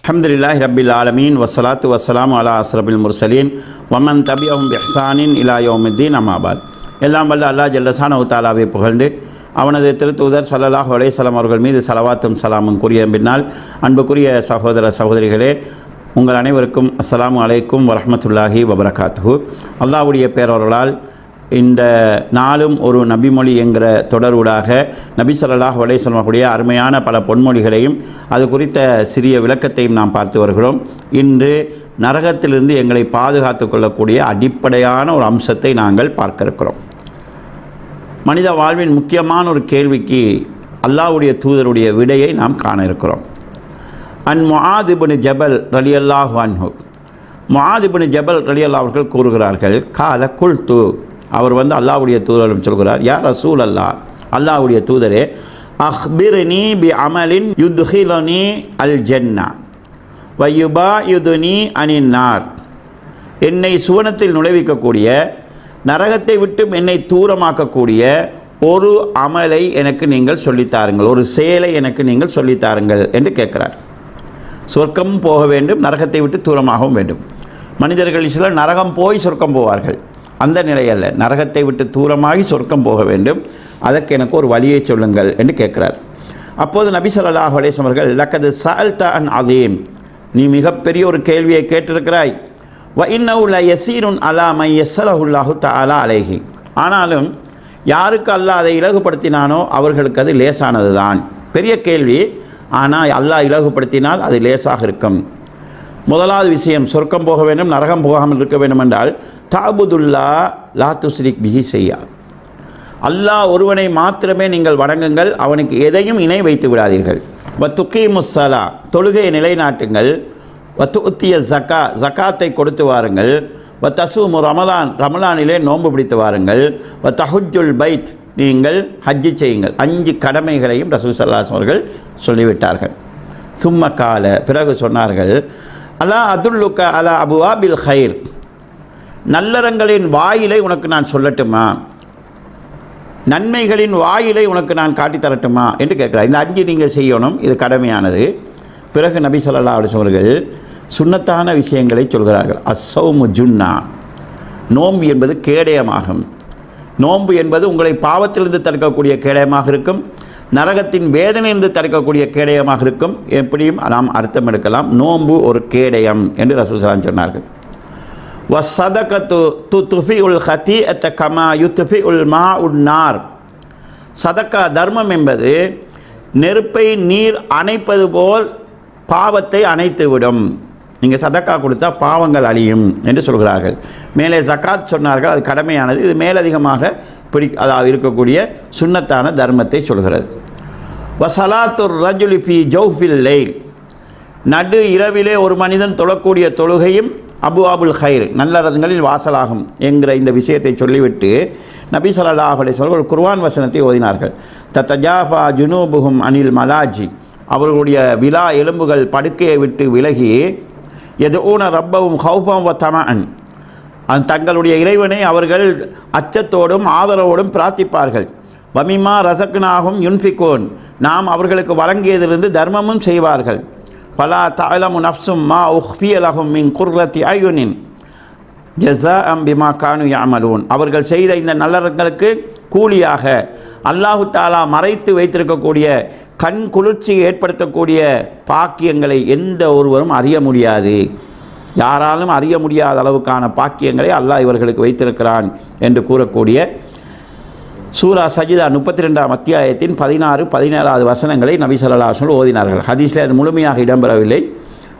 அல்ஹம்துலில்லாஹி ரப்பில் ஆலமீன் வஸ்ஸலாத்து வஸ்ஸலாமு அலா அஸ்ரபில் முர்சலீன் வமன் தபியஹும் பிஹ்சானின் இலா யௌமித்தீன் அம்மா பாத். எல்லாம் வல்ல அல்லாஹ் ஜல்லஷானஹு தஆலாவை புகழ்ந்து அவனது திருத்தூதர் ஸல்லல்லாஹு அலைஹி வஸல்லம் அவர்கள் மீது ஸலவாத்தும் ஸலாமும் கூறிய பின்னால், அன்புக்குரிய சகோதர சகோதரிகளே, உங்கள் அனைவருக்கும் அஸ்ஸலாமு அலைக்கும் வரஹ்மத்துல்லாஹி வபரகாத்துஹு. அல்லாஹ்வுடைய பேரருளால் இந்த நாளும் ஒரு நபிமொழி என்கிற தொடர்வூடாக நபி ஸல்லல்லாஹு அலைஹி வஸல்லம் அவர்களுடைய அருமையான பல பொன்மொழிகளையும் அது குறித்த சிறிய விளக்கத்தையும் நாம் பார்த்து வருகிறோம். இன்று நரகத்திலிருந்து எங்களை பாதுகாத்து கொள்ளக்கூடிய அடிப்படையான ஒரு அம்சத்தை நாங்கள் பார்க்க இருக்கிறோம். மனித வாழ்வின் முக்கியமான ஒரு கேள்விக்கு அல்லாஹ்வுடைய தூதருடைய விடையை நாம் காண இருக்கிறோம். முஆத் இப்னு ஜபல் ரலியல்லாஹு அன்ஹு, முஆத் இப்னு ஜபல் ரலியல்லாஹு அவர்கள் கூறுகிறார்கள், கால குல்து, அவர் அல்லாஹ்வுடைய தூதரிடம் சொல்கிறார், யா ரசூல் அல்லாஹ், அல்லாஹ்வுடைய தூதரே, அக்பிர்னி பி அமலின் யுத்ஹிலுனி அல் ஜன்னா வ யுபாயிதுனி அனின் நார், என்னை சுவனத்தில் நுழைவிக்கக்கூடிய, நரகத்தை விட்டு என்னை தூரமாக்கக்கூடிய ஒரு அமலை எனக்கு நீங்கள் சொல்லித்தாருங்கள், ஒரு செயலை எனக்கு நீங்கள் சொல்லித்தாருங்கள் என்று கேட்கிறார். சொர்க்கம் போக வேண்டும், நரகத்தை விட்டு தூரமாகவும் வேண்டும். மனிதர்கள் சிலர் நரகம் போய் சொர்க்கம் போவார்கள். அந்த நிலையல்ல, நரகத்தை விட்டு தூரமாகி சொர்க்கம் போக வேண்டும், அதற்கு எனக்கு ஒரு வழியை சொல்லுங்கள் என்று கேட்கிறார். அப்போது நபி ஸல்லல்லாஹு அலைஹி வஸல்லம் அவர்கள், லக்கது சஅல்த அன் அதீம், நீ மிகப்பெரிய ஒரு கேள்வியை கேட்டிருக்கிறாய். வ இன்னஹு ல யஸீருன் அலா மன் யஸ்ஸரஹுல்லாஹு தஆலா அலைஹி, ஆனாலும் யாருக்கு அல்லாஹ் அதை இலகுபடுத்தினானோ அவர்களுக்கு அது லேசானது தான். பெரிய கேள்வி, ஆனால் அல்லாஹ் இலகுபடுத்தினால் அது லேசாக இருக்கும். முதலாவது விஷயம், சொர்க்கம் போக வேண்டும், நரகம் போகாமல் இருக்க வேண்டும் என்றால், தாபுதுல்லா லா துஸ்ரிக் பிஹி செய்யா, அல்லாஹ் ஒருவனை மாத்திரமே நீங்கள் வணங்குங்கள், அவனுக்கு எதையும் இணை வைத்து விடாதீர்கள். வ துகீமுஸ்ஸலா, தொழுகையை நிலைநாட்டுங்கள். வ துத்திய ஜக்கா, ஜக்காத்தை கொடுத்து வாருங்கள். வ தசூமு ரமலான், ரமலானிலே நோன்பு பிடித்து வாருங்கள். வ தஹுஜுல் பைத், நீங்கள் ஹஜ்ஜி செய்யுங்கள். 5 கடமைகளையும் ரசூல் ஸல்லல்லாஹு அலைஹி வஸல்லம் அவர்கள் சொல்லிவிட்டார்கள். சும்ம கால, பிறகு சொன்னார்கள், அலா அதுல்லுக்க அலா அபுவாபில் ஹைர், நல்லறங்களின் வாயிலை உனக்கு நான் சொல்லட்டுமா, நன்மைகளின் வாயிலை உனக்கு நான் காட்டித்தரட்டுமா என்று கேட்குறார். இந்த 5 நீங்கள் செய்யணும், இது கடமையானது. பிறகு நபி ஸல்லல்லாஹு அலைஹி வஸல்லம் அவர்கள் சுன்னத்தான விஷயங்களை சொல்கிறார்கள். அஸ்ஸௌமு ஜுன்னா, நோன்பு என்பது கேடயமாகும். நோன்பு என்பது உங்களை பாவத்திலிருந்து தடுக்கக்கூடிய கேடயமாக இருக்கும், நரகத்தின் வேதனையிலிருந்து தடுக்கக்கூடிய கேடயமாக இருக்கும். எப்படியும் நாம் அர்த்தம் எடுக்கலாம். நோன்பு ஒரு கேடயம் என்று ரசூல் ஸல்லல்லாஹு அலைஹி வஸல்லம் சொன்னார்கள். வ ஸதகத்து துஃபிஉல் ஹதீஅத கமா யுத்ஃபிஉல் மாஉன் நார், சதக்கா தர்மம் என்பது நெருப்பை நீர் அணைப்பது போல் பாவத்தை அணைத்துவிடும். நீங்கள் சதக்கா கொடுத்தா பாவங்கள் அழியும் என்று சொல்கிறார்கள். மேலே ஜக்காத் சொன்னார்கள், அது கடமையானது. இது மேலதிகமாக அதாவது இருக்கக்கூடிய சுன்னத்தான தர்மத்தை சொல்கிறது. வசலாத்துர் ரஜுலி ஃபி ஜௌஃபில் லைல், நடு இரவிலே ஒரு மனிதன் தொழக்கூடிய தொழுகையும் அபுவாபுல் ஹைர், நல்லறங்களில் வாசலாகும் என்கிற இந்த விஷயத்தை சொல்லிவிட்டு நபி ஸல்லல்லாஹு அலைஹி வஸல்லம் ஒரு குர்ஆன் வசனத்தை ஓதினார்கள். தத்தஜாஃபா ஜுனூபுஹும் அனில் மலாஜி, அவர்களுடைய விலா எலும்புகள் படுக்கையை விட்டு விலகி, யதுஊன ரப்பஹும் ஹௌஃபன் வ தமஅன், தங்களுடைய இறைவனை அவர்கள் அச்சத்தோடும் ஆதரவோடும் பிரார்த்திப்பார்கள். வமிமா ரஸக்னாஹும் யுன்ஃபிகூன், நாம் அவர்களுக்கு வழங்கியதிலிருந்து தர்மமும் செய்வார்கள். ஃபலா தஅலமு நஃப்ஸும் மா உஃபிய லஹும் மின் குர்ரத்தி அயுனின் ஜஸாஅம் பிமா கானு யஅமலூன், அவர்கள் செய்த இந்த நல்லறங்களுக்கு கூலியாக அல்லாஹு தஆலா மறைத்து வைத்திருக்கக்கூடிய கண் குளிர்ச்சி ஏற்படுத்தக்கூடிய பாக்கியங்களை எந்த ஒருவரும் அறிய முடியாது. யாராலும் அறிய முடியாத அளவுக்கான பாக்கியங்களை அல்லாஹ் இவர்களுக்கு வைத்திருக்கிறான் என்று கூறக்கூடிய சூரா சஜிதா 32ஆம் அத்தியாயத்தின் 16-17 வசனங்களை நபி ஸல்லல்லாஹு அலைஹி வஸல்லம் ஓதினார்கள். ஹதீஸில் அது முழுமையாக இடம்பெறவில்லை.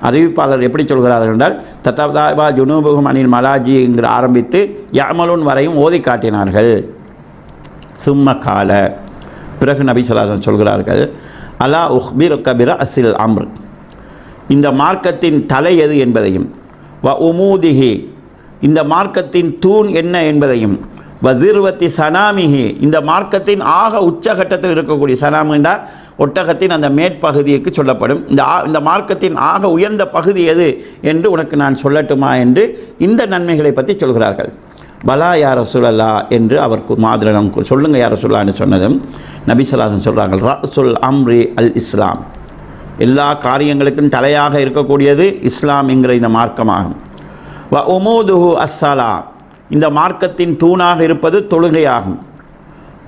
அறிவிப்பாளர் எப்படி சொல்கிறார்கள் என்றால், தத்தபா ஜுனூபுஹும் அனில் மலாஜி என்கிற ஆரம்பித்து யஅமலூன் வரையும் ஓதி காட்டினார்கள். சும்ம கால, பிறகு நபி ஸல்லல்லாஹு அலைஹி வஸல்லம் சொல்கிறார்கள், அலா உஹ்பிருக பிரஅஸில் அம்ர், இந்த மார்க்கத்தின் தலை எது என்பதையும், வ உமூதிஹி, இந்த மார்க்கத்தின் தூண் என்ன என்பதையும், வ திர்வத்தி சனாமிஹி, இந்த மார்க்கத்தின் ஆக உச்சகட்டத்தில் இருக்கக்கூடிய, சனாம் என்றால் ஒட்டகத்தின் அந்த மேற்பகுதிக்கு சொல்லப்படும், இந்த மார்க்கத்தின் ஆக உயர்ந்த பகுதி எது என்று உனக்கு நான் சொல்லட்டுமா என்று இந்த நன்மைகளை பற்றி சொல்கிறார்கள். பலா யா ரசூலல்லா என்று அவருக்கு மாதிரிடம் சொல்லுங்கள் யா ரசூலுல்லாஹ்னு சொன்னதும் நபி ஸல்லல்லாஹு அலைஹி வஸல்லம் சொல்கிறார்கள், ரஸுல் அம்ரி அல் இஸ்லாம், எல்லா காரியங்களுக்கும் தலையாக இருக்கக்கூடியது இஸ்லாம் என்கிற இந்த மார்க்கமாகும். வ உமூதுஹு அஸ்ஸலா, இந்த மார்க்கத்தின் தூணாக இருப்பது தொழுகையாகும்.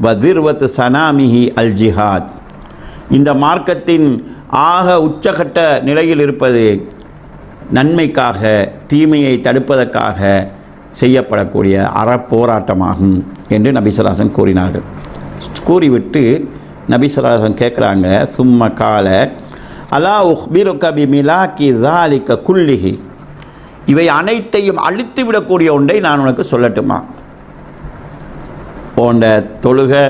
வ திர்வத் சனாமிஹி அல் ஜிஹாத், இந்த மார்க்கத்தின் ஆக உச்சகட்ட நிலையில் இருப்பது நன்மைக்காக தீமையை தடுப்பதற்காக செய்யப்படக்கூடிய அறப்போராட்டமாகும் என்று நபி ஸல்லல்லாஹு அலைஹி வஸல்லம் கூறினார்கள். கூறிவிட்டு நபி ஸல்லல்லாஹு அலைஹி வஸல்லம் கேட்குறாங்க, சும்ம கால அலா உஹ்பிருக பிமிலாக்கி ஸாலிக குல்லிஹி, இவை அனைத்தையும் அழித்து விடக்கூடிய ஒன்றை நான் உனக்கு சொல்லட்டுமா? போன்ற தொழுகை,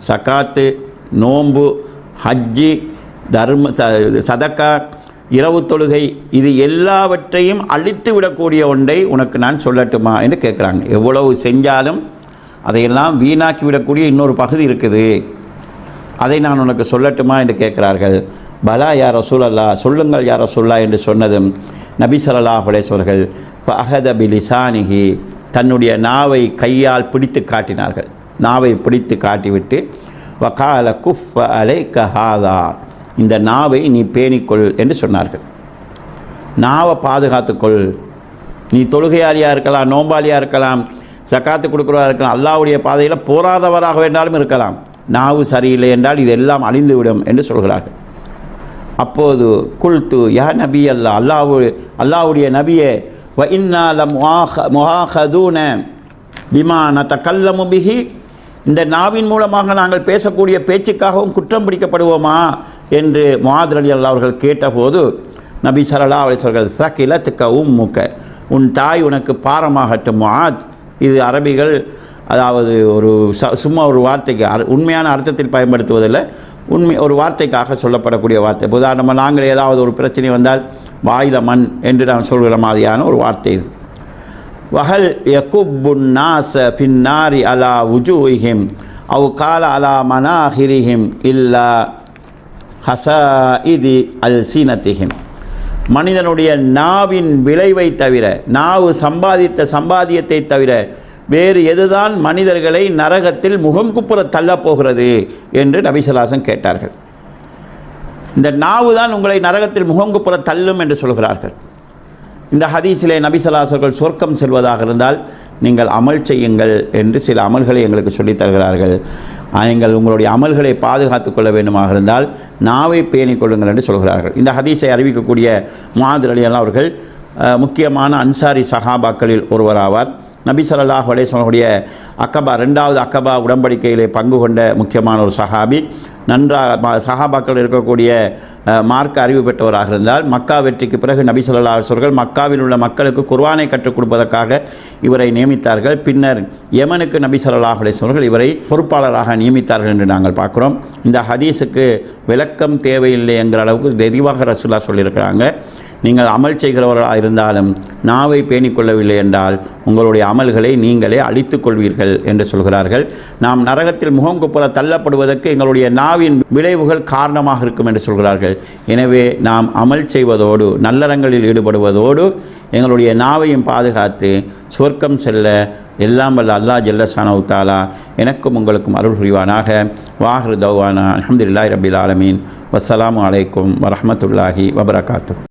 சகாத்து, நோன்பு, ஹஜ்ஜி, தர்ம சதக்கா, இரவு தொழுகை, இது எல்லாவற்றையும் அழித்து விடக்கூடிய ஒன்றை உனக்கு நான் சொல்லட்டுமா என்று கேட்குறாங்க. எவ்வளவு செஞ்சாலும் அதையெல்லாம் வீணாக்கி விடக்கூடிய இன்னொரு பகுதி இருக்குது, அதை நான் உனக்கு சொல்லட்டுமா என்று கேட்கிறார்கள். பலா யா ரசூலல்லாஹ், சொல்லுங்கள் யா ரசூலுல்லாஹ் என்று சொன்னதும் நபி ஸல்லல்லாஹு அலைஹி வஸல்லம் ஃபஅஹத பிலிசானிஹி, தன்னுடைய நாவை கையால் பிடித்து காட்டினார்கள். நாவை பிடித்து காட்டிவிட்டு வகால குஃப அலைக ஹாதா, இந்த நாவை நீ பேணிக்கொள் என்று சொன்னார்கள். நாவை பாதுகாத்துக்கொள். நீ தொழுகையாளியாக இருக்கலாம், நோம்பாளியாக இருக்கலாம், ஜக்காத்து கொடுக்குறவராக இருக்கலாம், அல்லாஹ்வுடைய பாதையில் போராதவராக வேண்டாலும் இருக்கலாம். நாவு சரியில்லை என்றால் இதெல்லாம் அழிந்துவிடும் என்று சொல்கிறார்கள். அப்போது குல்து யா நபி அல்லாஹ்வுடைய நபியே, வ இன்னா லமுஆஹதூன பிமா நதகல்லமு பிஹி, இந்த நாவின் மூலமாக நாங்கள் பேசக்கூடிய பேச்சுக்காகவும் குற்றம் பிடிக்கப்படுவோமா என்று முஆத் ரலியல்லாஹு அவர்கள் கேட்டபோது நபி ஸல்லல்லாஹு அலைஹி வஸல்லம் ஸகிலத்துக உம்முக, உன் தாய் உனக்கு பாரமாகட்டும் முஆத். இது அரபிகள் அதாவது ஒரு சும்மா ஒரு வார்த்தைக்கு உண்மையான அர்த்தத்தில் பயன்படுத்துவதில்லை, ஒரு வார்த்தைக்காக சொல்லப்படக்கூடிய வார்த்தை. உதாரணமாக நாங்கள் ஏதாவது ஒரு பிரச்சனை வந்தால் வாயில மண் என்று நாம் சொல்கிற மாதிரியான ஒரு வார்த்தை இது. வஹல் யகுப்புன் நாஸ ஃபின்னாரி அலா வுஜூஹிம் அவ் கால அலா மனாஹிரிஹிம் இல்லா ஹஸாஇதி அல்சினத்திஹிம், மனிதனுடைய நாவின் விளைவை தவிர, நாவு சம்பாதித்த சம்பாதியத்தை தவிர வேறு எதுதான் மனிதர்களை நரகத்தில் முகம் குப்புற தள்ளப்போகிறது என்று நபி ஸல்லல்லாஹு அலைஹி வஸல்லம் கேட்டார்கள். இந்த நாவு தான் உங்களை நரகத்தில் முகம் குப்புற தள்ளும் என்று சொல்கிறார்கள். இந்த ஹதீஸிலே நபி ஸல்லல்லாஹு அலைஹி வஸல்லம் சொர்க்கம் செல்வதாக இருந்தால் நீங்கள் அமல் செய்யுங்கள் என்று சில அமல்களை எங்களுக்கு சொல்லித் தருகிறார்கள். நீங்கள் உங்களுடைய அமல்களை பாதுகாத்து கொள்ள வேண்டுமாக இருந்தால் நாவை பேணிக் கொள்ளுங்கள் என்று சொல்கிறார்கள். இந்த ஹதீஸை அறிவிக்கக்கூடிய முஆத் ரலியல்லாஹு அவர்கள் முக்கியமான அன்சாரி சஹாபாக்களில் ஒருவராவார். நபி ஸல்லல்லாஹு அலைஹி வஸல்லம் அக்கபா, 2வது அக்கபா உடன்படிக்கையிலே பங்கு கொண்ட முக்கியமான ஒரு சஹாபி. சஹாபாக்கள் இருக்கக்கூடிய மார்க்க அறிவு பெற்றவராக இருந்தால் மக்கா வெற்றிக்கு பிறகு நபி ஸல்லல்லாஹு அலைஹி வஸல்லம் மக்காவில் உள்ள மக்களுக்கு குர்ஆனை கற்றுக் கொடுப்பதற்காக இவரை நியமித்தார்கள். பின்னர் யமனுக்கு நபி ஸல்லல்லாஹு அலைஹி வஸல்லம் இவரை பொறுப்பாளராக நியமித்தார்கள் என்று நாங்கள் பார்க்குறோம். இந்த ஹதீஸுக்கு விளக்கம் தேவையில்லை என்கிற அளவுக்கு தெளிவாக ரசூலுல்லாஹ் சொல்லியிருக்கிறாங்க. நீங்கள் அமல் செய்கிறவர்களாக இருந்தாலும் நாவை பேணிக்கொள்ளவில்லை என்றால் உங்களுடைய அமல்களை நீங்களே அழித்துக் கொள்வீர்கள் என்று சொல்கிறார்கள். நாம் நரகத்தில் முகம் குப்புற தள்ளப்படுவதற்கு எங்களுடைய நாவின் விளைவுகள் காரணமாக இருக்கும் என்று சொல்கிறார்கள். எனவே நாம் அமல் செய்வதோடு நல்லறங்களில் ஈடுபடுவதோடு எங்களுடைய நாவையும் பாதுகாத்து சொர்க்கம் செல்ல எல்லாம் வல்ல அல்லாஹ் ஜல்ல ஷானஹு தஆலா எனக்கும் உங்களுக்கும் அருள் புரிவானாக. வாஹிரு தஅவானா அல்ஹம்துலில்லாஹி ரப்பில் ஆலமீன். வஸ்ஸலாமு அலைக்கும் வரஹ்மத்துல்லாஹி வபரகாத்துஹு.